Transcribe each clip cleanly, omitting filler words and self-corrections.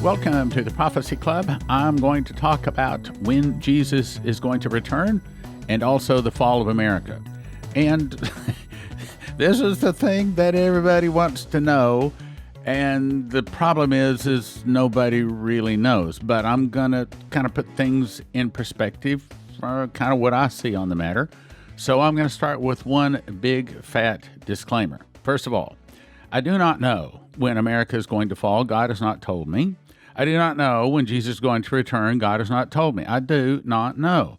Welcome to the Prophecy Club. I'm going to talk about when Jesus is going to return and also the fall of America. And this is the thing that everybody wants to know. And the problem is nobody really knows. But I'm going to kind of put things in perspective for kind of what I see on the matter. So I'm going to start with one big fat disclaimer. First of all, I do not know when America is going to fall. God has not told me. I do not know when Jesus is going to return. God has not told me. I do not know.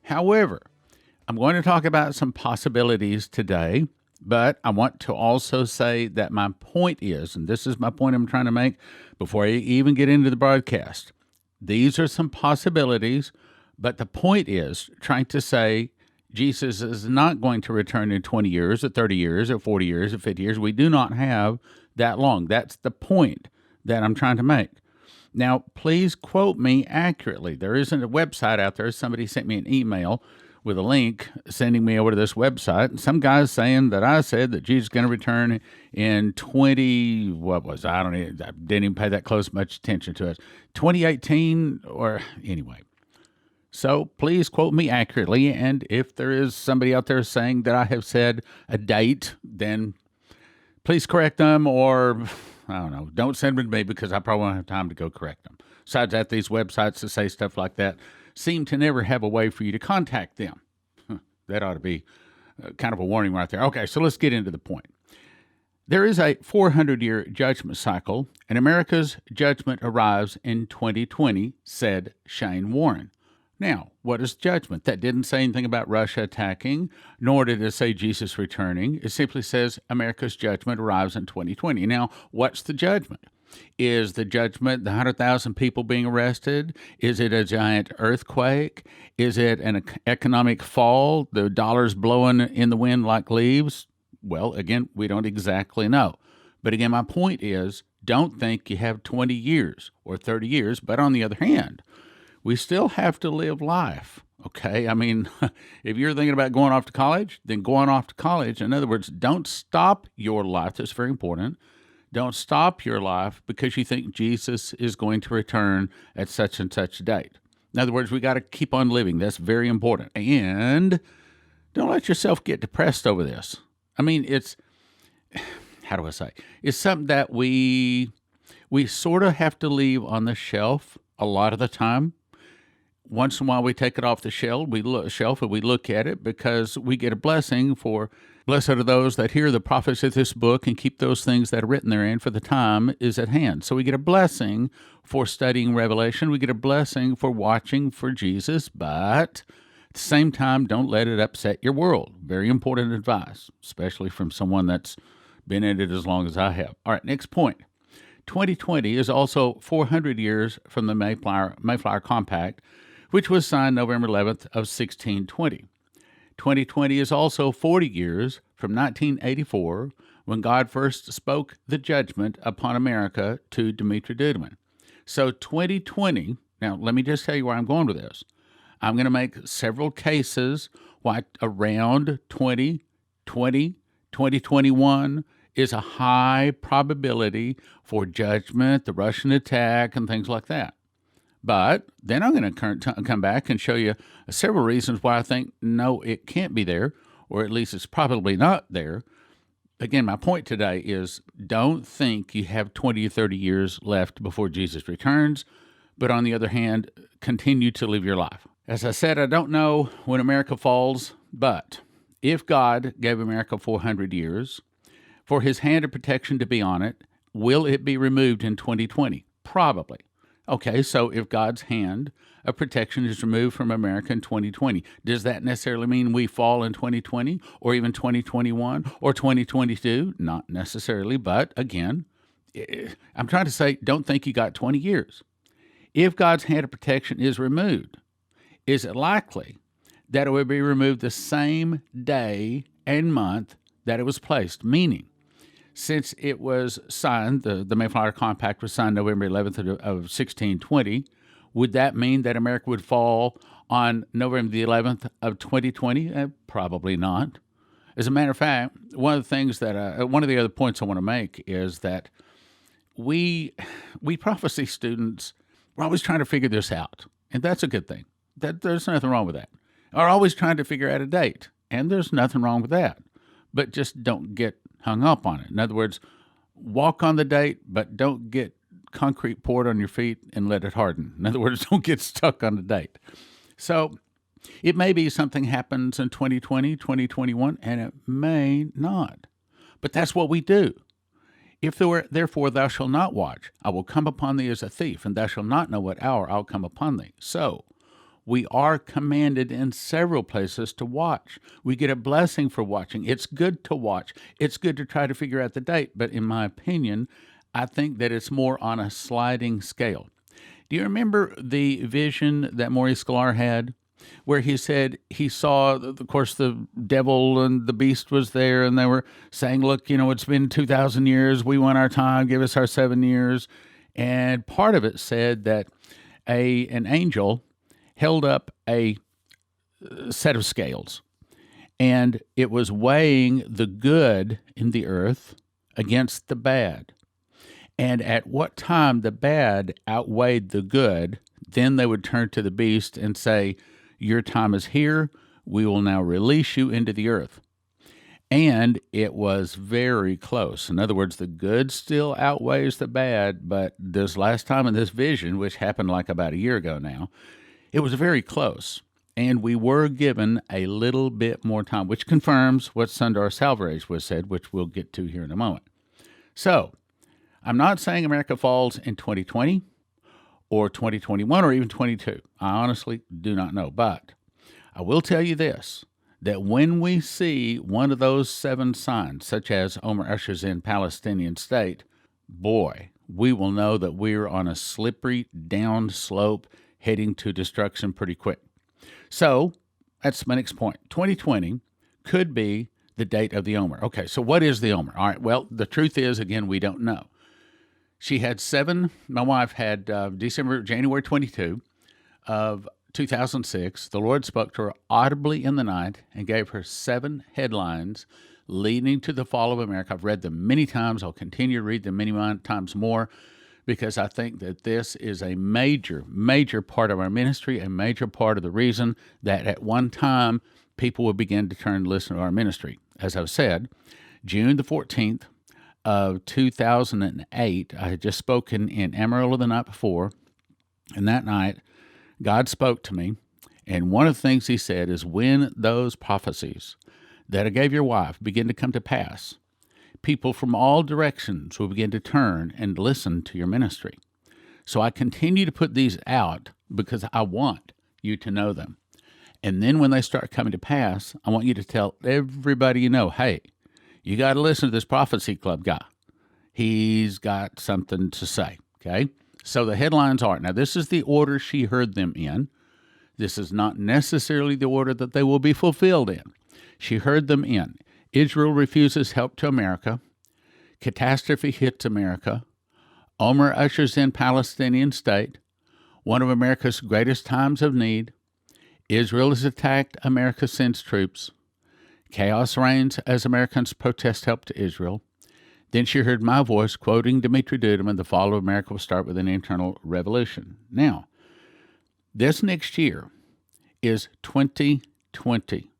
However, I'm going to talk about some possibilities today, but I want to also say that my point is, and this is my point I'm trying to make before I even get into the broadcast, these are some possibilities, but the point is trying to say Jesus is not going to return in 20 years, or 30 years, or 40 years, or 50 years. We do not have that long. That's the point that I'm trying to make. Now, please quote me accurately. There isn't a website out there. Somebody sent me an email with a link sending me over to this website. And some guy's saying that I said that Jesus is going to return in I didn't even pay that close much attention to it. 2018 or anyway. So please quote me accurately. And if there is somebody out there saying that I have said a date, then please correct them, or I don't know, don't send them to me because I probably won't have time to go correct them. Besides that, these websites that say stuff like that seem to never have a way for you to contact them. That ought to be kind of a warning right there. Okay, so let's get into the point. There is a 400-year judgment cycle, and America's judgment arrives in 2020, said Shane Warren. Now, what is judgment? That didn't say anything about Russia attacking, nor did it say Jesus returning. It simply says America's judgment arrives in 2020. Now, what's the judgment? Is the judgment the 100,000 people being arrested? Is it a giant earthquake? Is it an economic fall, the dollars blowing in the wind like leaves? Well, again, we don't exactly know. But again, my point is, don't think you have 20 years or 30 years, but on the other hand, we still have to live life, okay? I mean, if you're thinking about going off to college, then going off to college. In other words, don't stop your life. That's very important. Don't stop your life because you think Jesus is going to return at such and such a date. In other words, we got to keep on living. That's very important. And don't let yourself get depressed over this. I mean, it's, how do I say? It's something that we sort of have to leave on the shelf a lot of the time. Once in a while, we take it off the shelf and we look at it because we get a blessing for, blessed are those that hear the prophets of this book and keep those things that are written therein, for the time is at hand. So we get a blessing for studying Revelation. We get a blessing for watching for Jesus, but at the same time, don't let it upset your world. Very important advice, especially from someone that's been in it as long as I have. All right, next point. 2020 is also 400 years from the Mayflower Compact, which was signed November 11th of 1620. 2020 is also 40 years from 1984, when God first spoke the judgment upon America to Dimitri Duduman. So 2020, now let me just tell you where I'm going with this. I'm going to make several cases why around 2020, 2021 is a high probability for judgment, the Russian attack, and things like that. But then I'm going to come back and show you several reasons why I think, no, it can't be there, or at least it's probably not there. Again, my point today is don't think you have 20 or 30 years left before Jesus returns, but on the other hand, continue to live your life. As I said, I don't know when America falls, but if God gave America 400 years for his hand of protection to be on it, will it be removed in 2020? Probably. Okay, so if God's hand of protection is removed from America in 2020, does that necessarily mean we fall in 2020 or even 2021 or 2022? Not necessarily, but again, I'm trying to say, don't think you got 20 years. If God's hand of protection is removed, is it likely that it will be removed the same day and month that it was placed? Meaning, since it was signed, the Mayflower Compact was signed November 11th of 1620, would that mean that America would fall on November the 11th of 2020? Probably not. As a matter of fact, one of the things that one of the other points I want to make is that we prophecy students, we're always trying to figure this out, and that's a good thing. There's nothing wrong with that. Are always trying to figure out a date, and there's nothing wrong with that. But just don't get hung up on it. In other words, walk on the date, but don't get concrete poured on your feet and let it harden. In other words, don't get stuck on the date. So it may be something happens in 2020, 2021, and it may not. But that's what we do. If therefore thou shalt not watch, I will come upon thee as a thief, and thou shalt not know what hour I'll come upon thee. So we are commanded in several places to watch. We get a blessing for watching. It's good to watch. It's good to try to figure out the date. But in my opinion, I think that it's more on a sliding scale. Do you remember the vision that Maurice Sklar had, where he said he saw, of course, the devil and the beast was there, and they were saying, look, it's been 2,000 years. We want our time. Give us our 7 years. And part of it said that an angel held up a set of scales, and it was weighing the good in the earth against the bad. And at what time the bad outweighed the good, then they would turn to the beast and say, your time is here. We will now release you into the earth. And it was very close. In other words, the good still outweighs the bad, but this last time in this vision, which happened like about a year ago now, it was very close. And we were given a little bit more time, which confirms what Sundar Selvaraj was said, which we'll get to here in a moment. So, I'm not saying America falls in 2020 or 2021 or even 22. I honestly do not know. But I will tell you this, that when we see one of those 7 signs, such as Omar ushers in Palestinian state, boy, we will know that we're on a slippery down slope heading to destruction pretty quick. So that's my next point. 2020 could be the date of the Omer. Okay, so what is the Omer? All right, well, the truth is, again, we don't know. She had 7, my wife had January 22 of 2006. The Lord spoke to her audibly in the night and gave her 7 headlines leading to the fall of America. I've read them many times. I'll continue to read them many times more because I think that this is a major, major part of our ministry, a major part of the reason that at one time people would begin to turn to listen to our ministry. As I've said, June the 14th, of 2008, I had just spoken in Amarillo the night before, and that night, God spoke to me, and one of the things He said is, when those prophecies that I gave your wife begin to come to pass, people from all directions will begin to turn and listen to your ministry. So I continue to put these out because I want you to know them. And then when they start coming to pass, I want you to tell everybody you know, hey, you got to listen to this Prophecy Club guy. He's got something to say, okay? So the headlines are, now this is the order she heard them in. This is not necessarily the order that they will be fulfilled in. She heard them in. Israel refuses help to America. Catastrophe hits America. Omar ushers in Palestinian state. One of America's greatest times of need. Israel has attacked. America sends troops. Chaos reigns as Americans protest help to Israel. Then she heard my voice quoting Dimitri Duduman, the fall of America will start with an internal revolution. Now, this next year is 2020,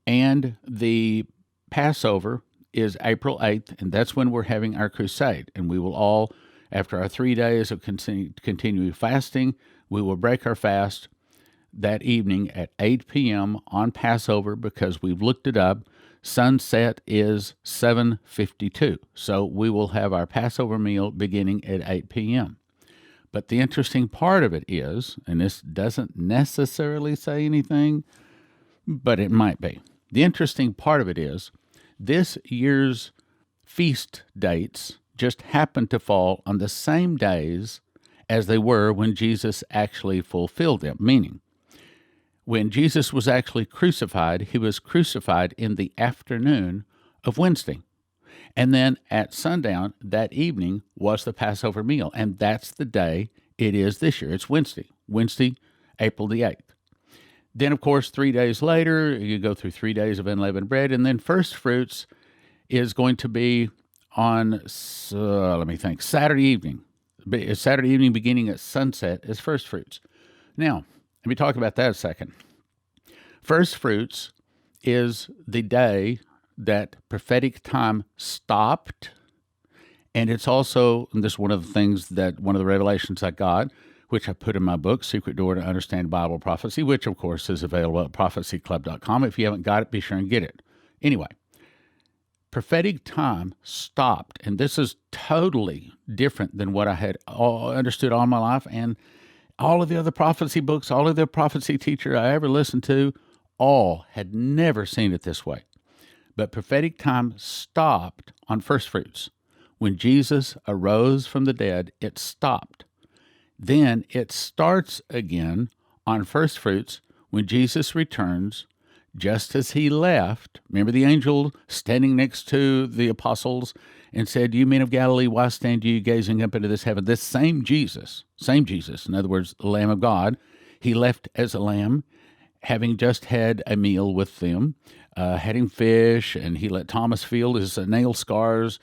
and the Passover is April 8th, and that's when we're having our crusade. And we will all, after our 3 days of continuing fasting, we will break our fast that evening at 8 p.m. on Passover because we've looked it up. Sunset is 7:52. So we will have our Passover meal beginning at 8 p.m. But the interesting part of it is, and this doesn't necessarily say anything, but it might be. The interesting part of it is this year's feast dates just happen to fall on the same days as they were when Jesus actually fulfilled them, meaning when Jesus was actually crucified, he was crucified in the afternoon of Wednesday. And then at sundown that evening was the Passover meal. And that's the day it is this year. It's Wednesday, April the 8th. Then, of course, 3 days later, you go through 3 days of unleavened bread. And then first fruits is going to be on, let me think, Saturday evening. Saturday evening beginning at sunset is first fruits. Now, let me talk about that a second. First fruits is the day that prophetic time stopped. And it's also, and this is one of the things that, one of the revelations I got, which I put in my book, Secret Door to Understand Bible Prophecy, which, of course, is available at prophecyclub.com. If you haven't got it, be sure and get it. Anyway, prophetic time stopped, and this is totally different than what I had understood all my life, and all of the other prophecy books, all of the prophecy teachers I ever listened to, all had never seen it this way. But prophetic time stopped on first fruits. When Jesus arose from the dead, it stopped. Then it starts again on first fruits when Jesus returns, just as he left. Remember the angel standing next to the apostles and said, "You men of Galilee, why stand you gazing up into this heaven?" This same Jesus, in other words, the Lamb of God, he left as a lamb, having just had a meal with them, having fish, and he let Thomas feel his nail scars.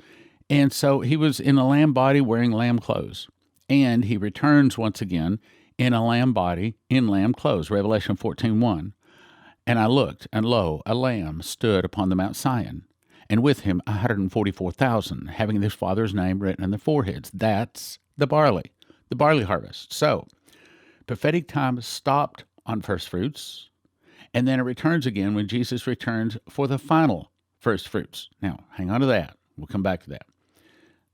And so he was in a lamb body wearing lamb clothes. And he returns once again in a lamb body, in lamb clothes, Revelation 14:1. And I looked, and lo, a lamb stood upon the Mount Sion, and with him 144,000, having their father's name written on their foreheads. That's the barley harvest. So prophetic time stopped on first fruits, and then it returns again when Jesus returns for the final first fruits. Now, hang on to that. We'll come back to that.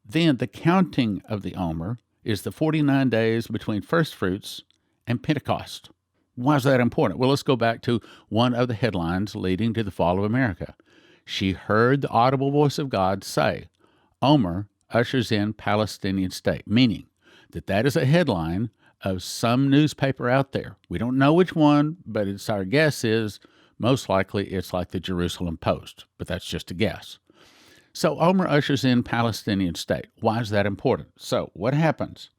Then the counting of the Omer is the 49 days between first fruits and Pentecost. Why is that important? Well, let's go back to one of the headlines leading to the fall of America. She heard the audible voice of God say, "Omer ushers in Palestinian state," meaning that is a headline of some newspaper out there. We don't know which one, but our guess is most likely it's like the Jerusalem Post, but that's just a guess. So Omer ushers in Palestinian state. Why is that important? So what happens?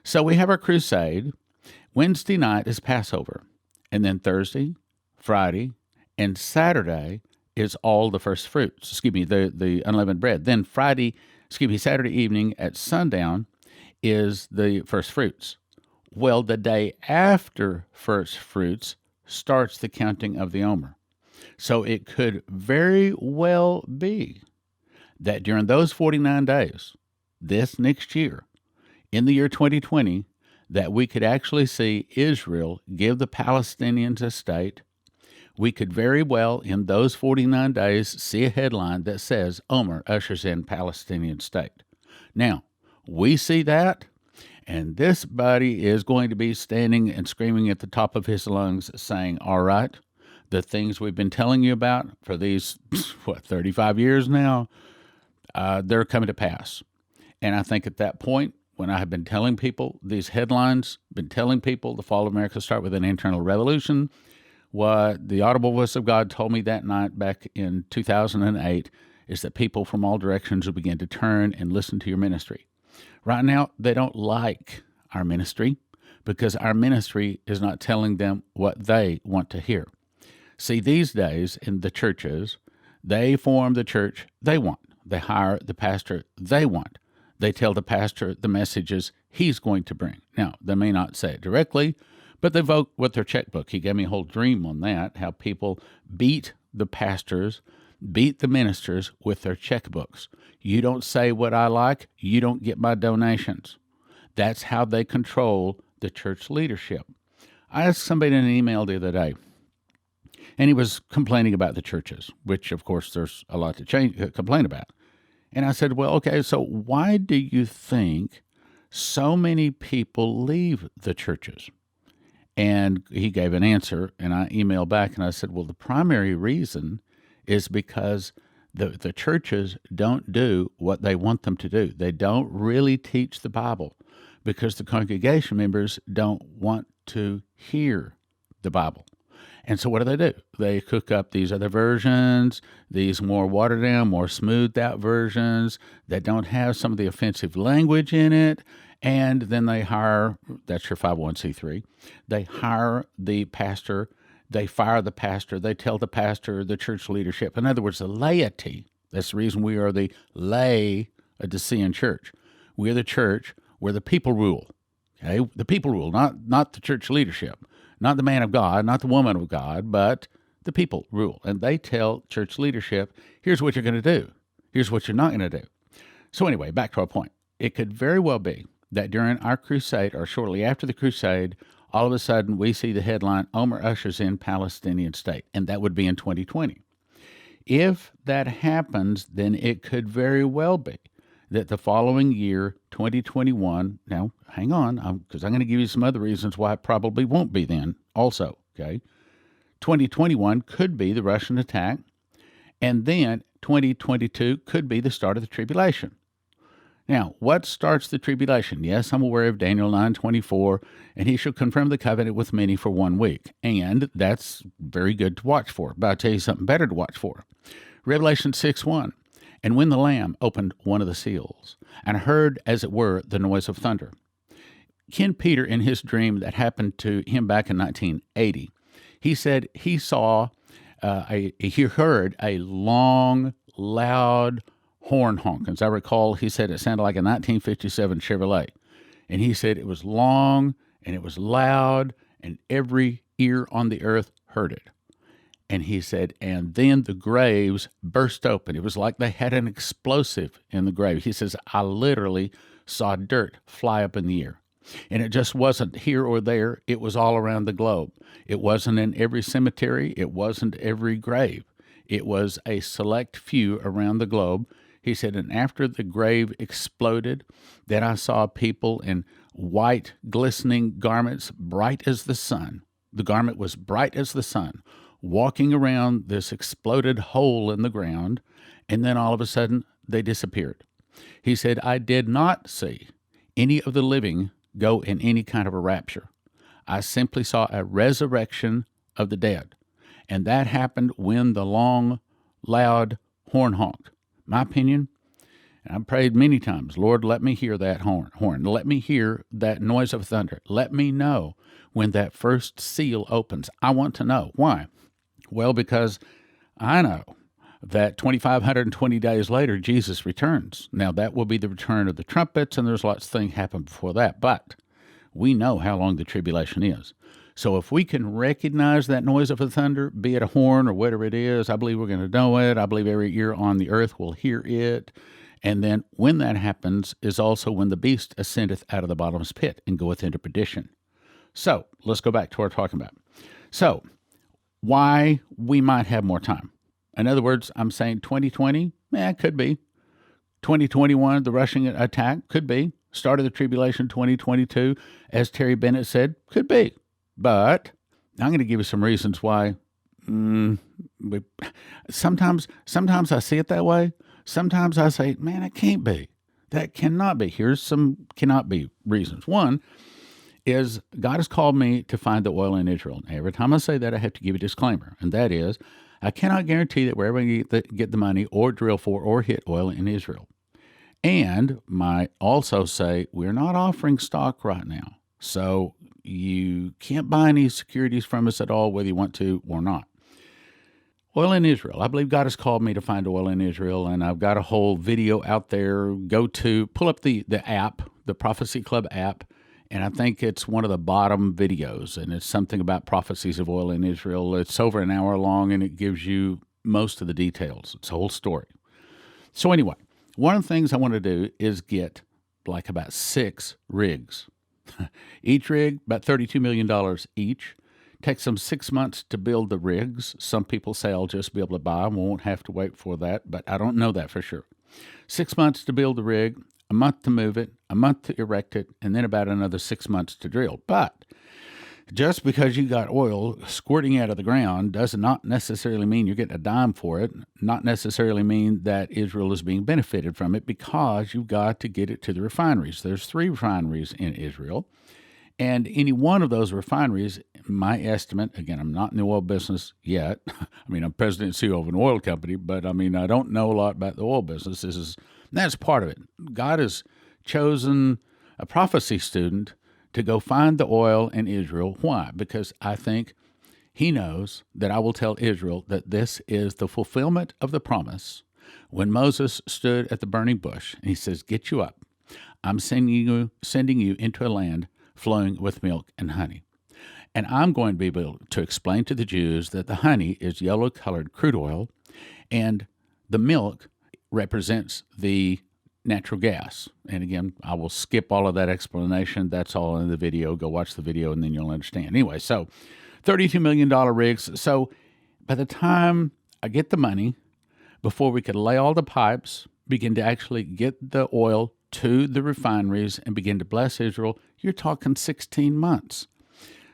So we have our crusade. Wednesday night is Passover, and then Thursday, Friday, and Saturday is all the first fruits. The unleavened bread. Then Saturday evening at sundown is the first fruits. Well, the day after first fruits starts the counting of the Omer. So it could very well be that during those 49 days, this next year, in the year 2020, that we could actually see Israel give the Palestinians a state. We could very well, in those 49 days, see a headline that says, "Omer ushers in Palestinian state." Now, we see that, and this buddy is going to be standing and screaming at the top of his lungs saying, "All right, the things we've been telling you about for these, 35 years now, they're coming to pass." And I think at that point, when I have been telling people these headlines, been telling people the fall of America start with an internal revolution, what the audible voice of God told me that night back in 2008 is that people from all directions will begin to turn and listen to your ministry. Right now, they don't like our ministry because our ministry is not telling them what they want to hear. See, these days in the churches, they form the church they want. They hire the pastor they want. They tell the pastor the messages he's going to bring. Now, they may not say it directly, but they vote with their checkbook. He gave me a whole dream on that, how people beat the pastors, beat the ministers with their checkbooks. You don't say what I like, you don't get my donations. That's how they control the church leadership. I asked somebody in an email the other day, and he was complaining about the churches, which, of course, there's a lot to complain about. And I said, well, okay, so why do you think so many people leave the churches? And he gave an answer, and I emailed back, and I said, well, the primary reason is because the churches don't do what they want them to do. They don't really teach the Bible because the congregation members don't want to hear the Bible. And so what do? They cook up these other versions, these more watered down, more smoothed out versions that don't have some of the offensive language in it. And then they hire, that's your 501c3, they hire the pastor, they fire the pastor, they tell the pastor, the church leadership. In other words, the laity That's the reason we are the Laodicean church. We're the church where the people rule. Okay, the people rule, not the church leadership, not the man of God, not the woman of God, but the people rule. And they tell church leadership, here's what you're going to do. Here's what you're not going to do. So anyway, back to our point. It could very well be that during our crusade or shortly after the crusade, all of a sudden we see the headline, Omar ushers in Palestinian state, and that would be in 2020. If that happens, then it could very well be that the following year, 2021, now hang on, because I'm going to give you some other reasons why it probably won't be then also, okay? 2021 could be the Russian attack, and then 2022 could be the start of the tribulation. Now, what starts the tribulation? Yes, I'm aware of Daniel 9:24, and he shall confirm the covenant with many for 1 week. And that's very good to watch for. But I'll tell you something better to watch for. Revelation 6:1, and when the Lamb opened one of the seals, and heard, as it were, the noise of thunder. Ken Peter, in his dream that happened to him back in 1980, he said he heard a long, loud horn honk. As I recall, he said it sounded like a 1957 Chevrolet. And he said it was long and it was loud and every ear on the earth heard it. And he said, and then the graves burst open. It was like they had an explosive in the grave. He says, I literally saw dirt fly up in the air. And it just wasn't here or there. It was all around the globe. It wasn't in every cemetery. It wasn't every grave. It was a select few around the globe. He said, and after the grave exploded, then I saw people in white, glistening garments, bright as the sun. The garment was bright as the sun, walking around this exploded hole in the ground, and then all of a sudden, they disappeared. He said, I did not see any of the living go in any kind of a rapture. I simply saw a resurrection of the dead, and that happened when the long, loud horn honked. My opinion, and I've prayed many times, Lord, let me hear that horn. Let me hear that noise of thunder. Let me know when that first seal opens. I want to know. Why? Well, because I know that 2,520 days later, Jesus returns. Now, that will be the return of the trumpets, and there's lots of things happen before that, but we know how long the tribulation is. So if we can recognize that noise of the thunder, be it a horn or whatever it is, I believe we're going to know it. I believe every ear on the earth will hear it. And then when that happens is also when the beast ascendeth out of the bottomless pit and goeth into perdition. So let's go back to what we're talking about. So why we might have more time. In other words, I'm saying 2020, it could be. 2021, the Russian attack, could be. Start of the tribulation, 2022, as Terry Bennett said, could be. But I'm going to give you some reasons why. Sometimes I see it that way. Sometimes I say, man, it can't be. That cannot be. Here's some cannot be reasons. One is God has called me to find the oil in Israel. Every time I say that, I have to give a disclaimer, and that is I cannot guarantee that we're able to get the money or drill for or hit oil in Israel. And might also say we're not offering stock right now. So you can't buy any securities from us at all, whether you want to or not. Oil in Israel. I believe God has called me to find oil in Israel, and I've got a whole video out there. Pull up the app, the Prophecy Club app, and I think it's one of the bottom videos, and it's something about prophecies of oil in Israel. It's over an hour long, and it gives you most of the details. It's a whole story. So anyway, one of the things I want to do is get like about 6 rigs. Each rig, about $32 million each. Takes them 6 months to build the rigs. Some people say I'll just be able to buy them, won't have to wait for that, but I don't know that for sure. 6 months to build the rig, a month to move it, a month to erect it, and then about another 6 months to drill. But just because you got oil squirting out of the ground does not necessarily mean you're getting a dime for it, not necessarily mean that Israel is being benefited from it, because you've got to get it to the refineries. There's 3 refineries in Israel, and any one of those refineries, my estimate, again, I'm not in the oil business yet. I mean, I'm president and CEO of an oil company, but I mean, I don't know a lot about the oil business. That's part of it. God has chosen a prophecy student to go find the oil in Israel. Why? Because I think he knows that I will tell Israel that this is the fulfillment of the promise when Moses stood at the burning bush, and he says, "Get you up. I'm sending you into a land flowing with milk and honey. And I'm going to be able to explain to the Jews that the honey is yellow-colored crude oil, and the milk represents the natural gas." And again, I will skip all of that explanation. That's all in the video. Go watch the video, and then you'll understand. Anyway, so $32 million rigs. So by the time I get the money, before we could lay all the pipes, begin to actually get the oil to the refineries and begin to bless Israel, you're talking 16 months.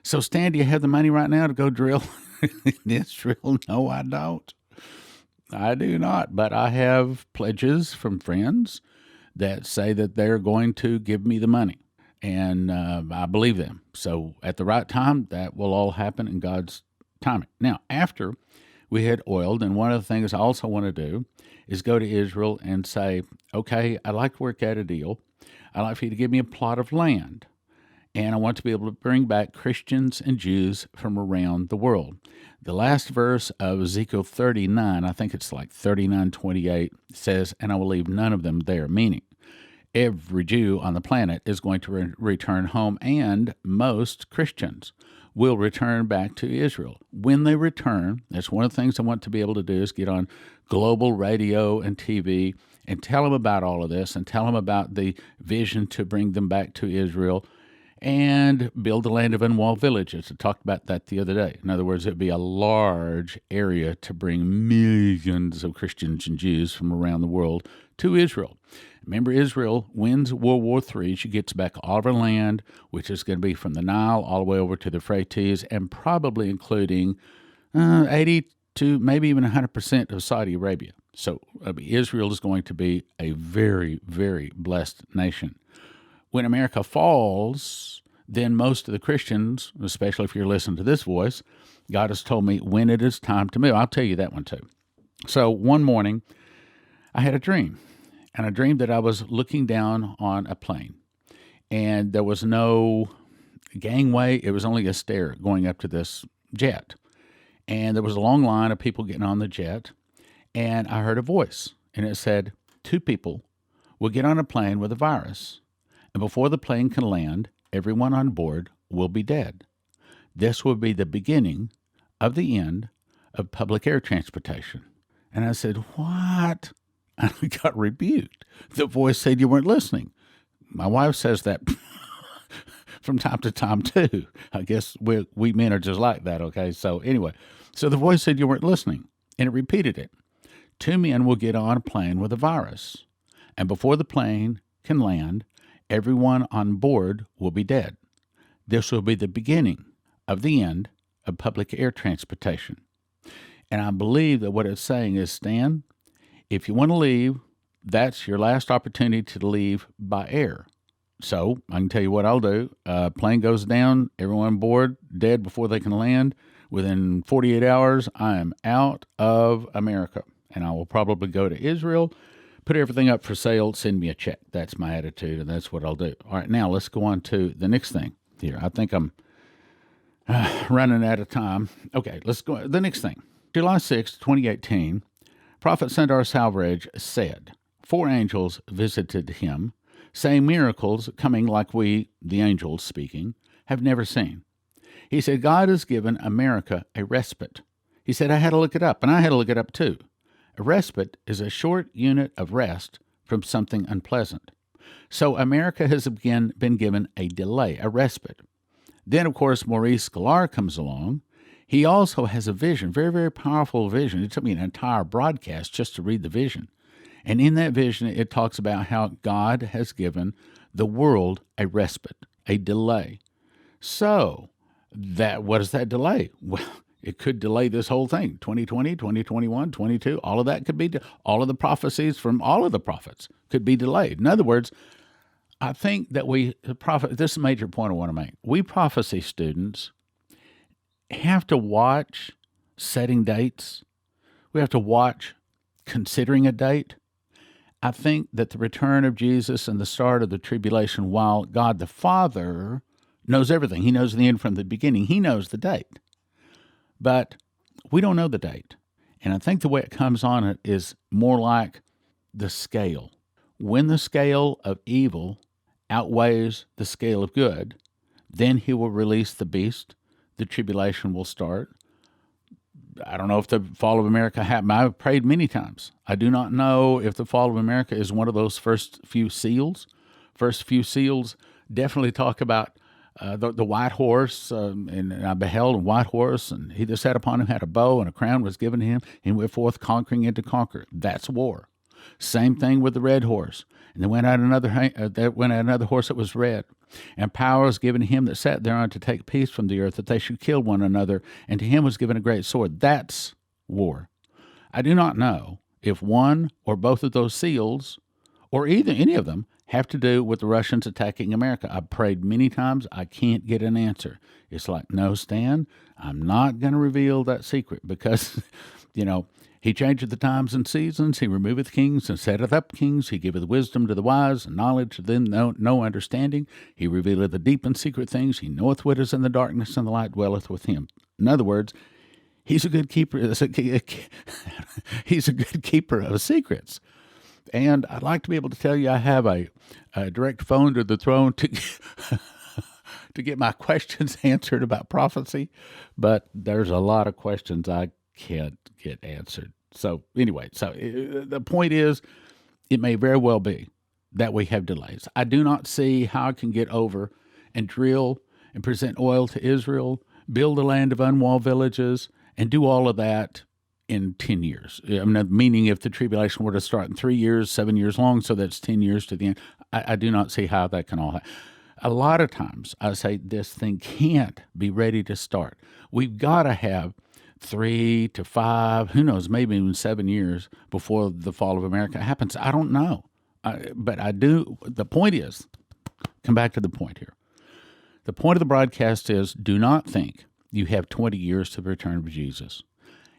So, Stan, do you have the money right now to go drill in Israel? No, I don't. I do not. But I have pledges from friends that say that they're going to give me the money. And I believe them. So, at the right time, that will all happen in God's timing. Now, after we had oiled, and one of the things I also want to do is go to Israel and say, okay, I'd like to work out a deal. I'd like for you to give me a plot of land. And I want to be able to bring back Christians and Jews from around the world. The last verse of Ezekiel 39, I think it's like 39:28, says, "And I will leave none of them there," meaning every Jew on the planet is going to return home, and most Christians will return back to Israel. When they return, that's one of the things I want to be able to do is get on global radio and TV and tell them about all of this and tell them about the vision to bring them back to Israel and build the land of unwalled villages. I talked about that the other day. In other words, it would be a large area to bring millions of Christians and Jews from around the world to Israel. Remember, Israel wins World War III. She gets back all of her land, which is going to be from the Nile all the way over to the Euphrates, and probably including 80 to maybe even 100% of Saudi Arabia. So Israel is going to be a very, very blessed nation. When America falls, then most of the Christians, especially if you're listening to this voice, God has told me when it is time to move. I'll tell you that one too. So one morning, I had a dream. And I dreamed that I was looking down on a plane, and there was no gangway. It was only a stair going up to this jet. And there was a long line of people getting on the jet, and I heard a voice, and it said, 2 people will get on a plane with a virus, and before the plane can land, everyone on board will be dead. This will be the beginning of the end of public air transportation. And I said, what? And I got rebuked. The voice said you weren't listening. My wife says that from time to time, too. I guess we men are just like that, okay? So anyway, so the voice said you weren't listening, and it repeated it. 2 men will get on a plane with a virus, and before the plane can land, everyone on board will be dead. This will be the beginning of the end of public air transportation. And I believe that what it's saying is, Stan, if you want to leave, that's your last opportunity to leave by air. So I can tell you what I'll do. Plane goes down, everyone on board dead before they can land. Within 48 hours, I am out of America, and I will probably go to Israel, put everything up for sale, send me a check. That's my attitude, and that's what I'll do. All right, now let's go on to the next thing here. I think I'm running out of time. Okay, let's go. The next thing. July 6, 2018. Prophet Sundar Salvaraj said, 4 angels visited him, saying miracles coming like we, the angels speaking, have never seen. He said, God has given America a respite. He said, I had to look it up, and I had to look it up too. A respite is a short unit of rest from something unpleasant. So America has again been given a delay, a respite. Then, of course, Maurice Sklar comes along. He also has a vision, very, very powerful vision. It took me an entire broadcast just to read the vision. And in that vision, it talks about how God has given the world a respite, a delay. So, what is that delay? Well, it could delay this whole thing, 2020, 2021, 22, all of that could be, all of the prophecies from all of the prophets could be delayed. In other words, I think that this is a major point I want to make. We prophecy students have to watch setting dates. We have to watch considering a date. I think that the return of Jesus and the start of the tribulation, while God the Father knows everything, he knows the end from the beginning, he knows the date. But we don't know the date. And I think the way it comes on it is more like the scale. When the scale of evil outweighs the scale of good, then he will release the beast. The tribulation will start. I don't know if the fall of America happened. I've prayed many times. I do not know if the fall of America is one of those first few seals. First few seals definitely talk about the white horse, and I beheld a white horse, and he that sat upon him had a bow, and a crown was given to him, and he went forth conquering and to conquer. That's war. Same thing with the red horse. And there went out another horse that was red. And power was given to him that sat thereon to take peace from the earth, that they should kill one another. And to him was given a great sword. That's war. I do not know if one or both of those seals, or either any of them, have to do with the Russians attacking America. I've prayed many times. I can't get an answer. It's like, no, Stan, I'm not going to reveal that secret because, he changeth the times and seasons. He removeth kings and setteth up kings. He giveth wisdom to the wise and knowledge to them no understanding. He revealeth the deep and secret things. He knoweth what is in the darkness, and the light dwelleth with him. In other words, he's a good keeper. He's a good keeper of secrets. And I'd like to be able to tell you I have a direct phone to the throne to get my questions answered about prophecy, but there's a lot of questions I can't get answered. So anyway, the point is, it may very well be that we have delays. I do not see how I can get over and drill and present oil to Israel, build a land of unwalled villages, and do all of that in 10 years. Meaning if the tribulation were to start in 3 years, 7 years long, so that's 10 years to the end. I do not see how that can all happen. A lot of times I say this thing can't be ready to start. We've got to have 3 to 5, who knows, maybe even 7 years before the fall of America happens. I don't know. But I do. The point is, come back to the point here. The point of the broadcast is, do not think you have 20 years to the return of Jesus.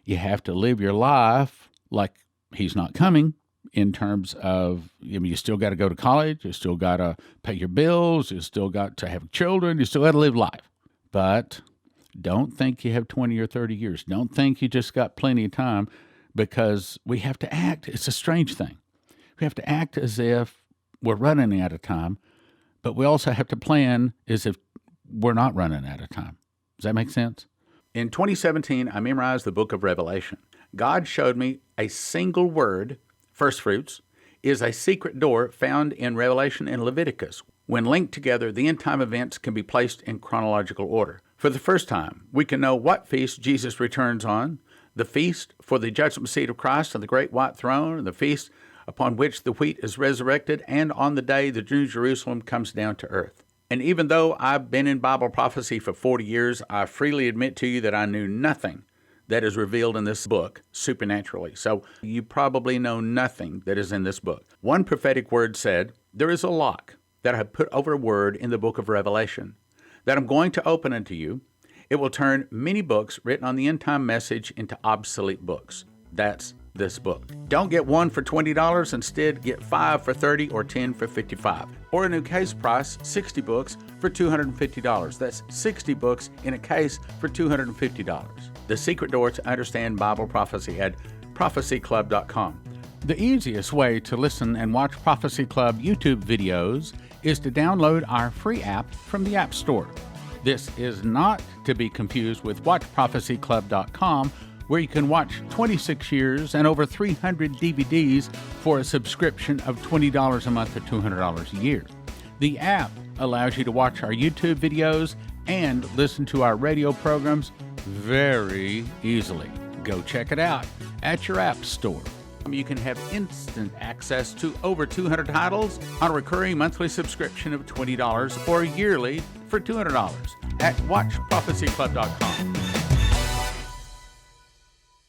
You have to live your life like he's not coming, in terms of, you still got to go to college, you still got to pay your bills, you still got to have children, you still got to live life. But don't think you have 20 or 30 years. Don't think you just got plenty of time, because we have to act. It's a strange thing. We have to act as if we're running out of time, but we also have to plan as if we're not running out of time. Does that make sense? In 2017, I memorized the book of Revelation. God showed me a single word, first fruits, is a secret door found in Revelation and Leviticus. When linked together, the end-time events can be placed in chronological order. For the first time, we can know what feast Jesus returns on, the feast for the judgment seat of Christ on the great white throne, and the feast upon which the wheat is resurrected, and on the day the New Jerusalem comes down to earth. And even though I've been in Bible prophecy for 40 years, I freely admit to you that I knew nothing that is revealed in this book supernaturally. So you probably know nothing that is in this book. One prophetic word said, there is a lock that I have put over a word in the book of Revelation that I'm going to open unto you. It will turn many books written on the end-time message into obsolete books. That's this book. Don't get one for $20. Instead, get 5 for $30 or 10 for $55. Or a new case price, 60 books for $250. That's 60 books in a case for $250. The secret door to understand Bible prophecy at prophecyclub.com. The easiest way to listen and watch Prophecy Club YouTube videos is to download our free app from the App Store. This is not to be confused with watchprophecyclub.com, where you can watch 26 years and over 300 DVDs for a subscription of $20 a month or $200 a year. The app allows you to watch our YouTube videos and listen to our radio programs very easily. Go check it out at your App Store. You can have instant access to over 200 titles on a recurring monthly subscription of $20 or yearly for $200 at watchprophecyclub.com.